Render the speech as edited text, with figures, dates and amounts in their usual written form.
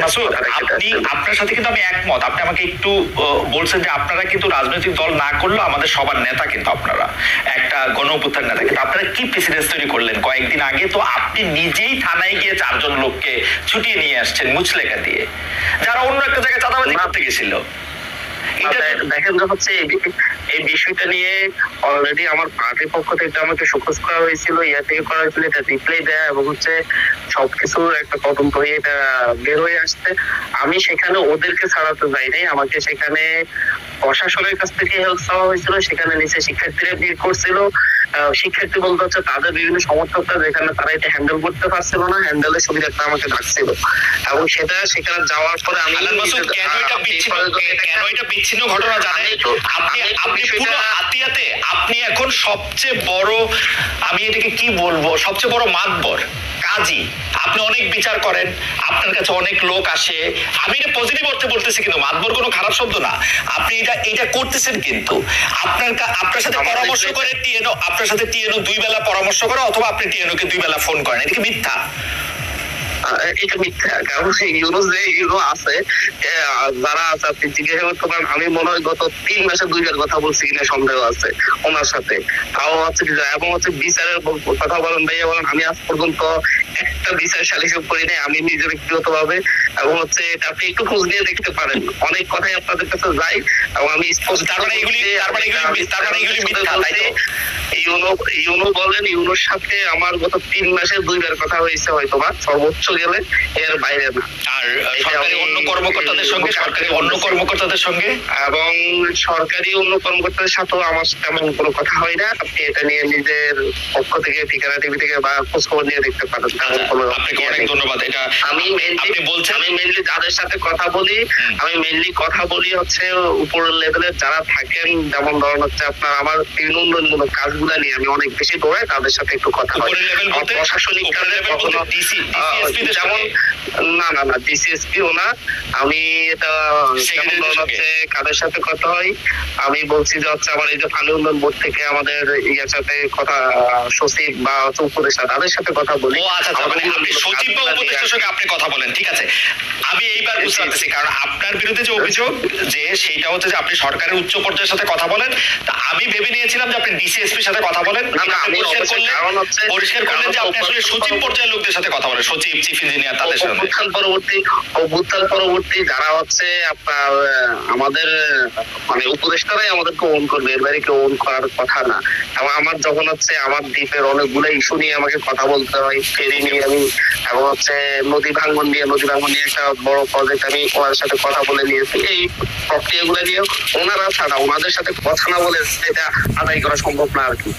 মাসুদ, আপনি আপনার সাথে কিন্তু আমি একমত। আপনি আমাকে একটু বলছেন যে আপনারা কিন্তু রাজনৈতিক দল না করলেও আমাদের সবার নেতা, কিন্তু আপনারা একটা গণ অভ্যুত্থান নেতা, কিন্তু আপনারা কি প্রেসিডেন্স তৈরি করলেন কয়েকদিন আগে? তো আপনি নিজেই থানায় গিয়ে 4 জন লোককে ছুটিয়ে নিয়ে আসছেন মুচলেখা দিয়ে, যারা অন্য একটা জায়গায় চাঁদাবাজি করতে গেছিল। দেখেন হচ্ছে এই বিষয়টা নিয়ে অলরেডি আমার পার্টির পক্ষ থেকে আমাকে শোকজ করা হয়েছিল, ইয়া থেকে করা হয়েছিল, এটা রিপ্লাই দেয়া এবং হচ্ছে সবকিছু একটা তদন্ত হয়ে এটা বের হয়ে আসছে। আমি সেখানে ওদেরকে ছাড়াতে যাই নাই, আমাকে সেখানে প্রশাসনের কাছ থেকে হেল্প চাওয়া হয়েছিল। সেখানে নিচে শিক্ষার্থীরা ভিড় করছিল। শিক্ষার্থী বলতে হচ্ছে তাদের বিভিন্ন সমর্থকরা, যেখানে তারা এটা হ্যান্ডেল করতে পারছিল না, হ্যান্ডেলের সুবিধাটা আমাকে ডাকছিল এবং সেটা সেখানে যাওয়ার পরে আমি বিচ্ছিন্ন ঘটনা জানেন, আপনি পুরো হাতিয়াতে আপনি এখন সবচেয়ে বড়, আমি এটাকে কি বলবো, সবচেয়ে বড় মাতবর কাজী। আপনি অনেক বিচার করেন, আপনার কাছে অনেক লোক আসে, আমি এটা পজিটিভ অর্থে বলতেছি, কিন্তু মাতবর কোনো খারাপ শব্দ না। আপনি এটা করতেছেন, কিন্তু আপনার সাথে পরামর্শ করে টিএনও, আপনার সাথে টিএনও 2 বেলা পরামর্শ করে, অথবা আপনি টিএনওকে 2 বেলা ফোন করেন, এটা কি মিথ্যা? এটা মিথ্যা। কারণ ইউনুস যে ইউনো আছে, যারা আছে আপনি জিজ্ঞাসা করতে পারেন, আমি মনে হয় গত 3 মাসে 2 বার কথা বলছি কিনা সন্দেহ আছে ওনার সাথে। তাও হচ্ছে এবং হচ্ছে বিচারের কথা বলেন, ভাইয়া বলেন, আমি আজ পর্যন্ত একটা বিচার সালিশও করি নাই আমি নিজে ব্যক্তিগত ভাবে। এবং হচ্ছে আপনি একটু খোঁজ নিয়ে দেখতে পারেন, অনেক কথাই আপনাদের কাছে যাই এবং আমি স্পষ্ট ইউনো বলেন, ইউনোর সাথে আমার গত 3 মাসে 2 বার কথা হয়েছে, হয়তো বা সর্বোচ্চ গেলে এর বাইরে না। আর সরকারি অন্য কর্মকর্তাদের সঙ্গে, সরকারি অন্য কর্মকর্তাদের সঙ্গে এবং সরকারি অন্য কর্মকর্তাদের সাথেও আমার তেমন কোনো কথা হয় না। আপনি এটা নিয়ে নিজের পক্ষ থেকে ঠিকানা টিভি থেকে বা খোঁজখবর নিয়ে দেখতে পারেন। আপনাকে অনেক ধন্যবাদ। এটা আমি মেইনলি যাদের সাথে কথা বলি, আমি মেইনলি কথা বলি হচ্ছে উপরের লেভেলের যারা থাকেন, যেমন ধরুন হচ্ছে আপনার আমার বিভিন্ন উন্নয়নমূলক কাজগুলো নিয়ে আমি অনেক বেশি দৌড়াই, তাদের সাথে একটু কথা হয়। প্রশাসনিক কাজে কখনো যেমন না ডিসিএসপিও না, আমি এটা হচ্ছে কাদের সাথে কথা হয়, আমি বলছি যে হচ্ছে আমার এই যে পানি উন্নয়ন বোর্ড থেকে আমাদের ইয়ার সাথে কথা, সচিব বা উপদেষ্টা, তাদের সাথে কথা বলি। সচিব বা উপদেষ্টার সঙ্গে আপনি কথা বলেন, ঠিক আছে। আমি এইবার বুঝতে পারতেছি, কারণ আপনার বিরুদ্ধে যে অভিযোগ যে সেইটা হচ্ছে যে আপনি সরকারের উচ্চ পর্যায়ের সাথে কথা বলেন, তা আমি ভেবে নিয়েছিলাম যে আপনি ডিসিএসপির সাথে কথা বলেন। পরিষ্কার করলেন যে আপনি আসলে সচিব পর্যায়ের লোকদের সাথে কথা বলেন, সচিব, চিফ ইঞ্জিনিয়ার, তাদের সাথে। অভ্যুত্থান পরবর্তী যারা হচ্ছে আপনার আমাদের মানে উপদেষ্টারাই আমাদেরকে ওন করবে, এর বাইরে কেউ ওন করার কথা না। এবং আমার যখন হচ্ছে আমার দ্বীপের অনেকগুলো ইস্যু নিয়ে আমাকে কথা বলতে হয়, ফেরি নিয়ে আমি, এবং হচ্ছে নদী ভাঙ্গন নিয়ে একটা বড় প্রজেক্ট আমি ওনার সাথে কথা বলে নিয়েছি। এই প্রক্রিয়াগুলো নিয়ে ওনারা ছাড়া ওনাদের সাথে কথা না বলে এটা আদায় করা সম্ভব না আর কি।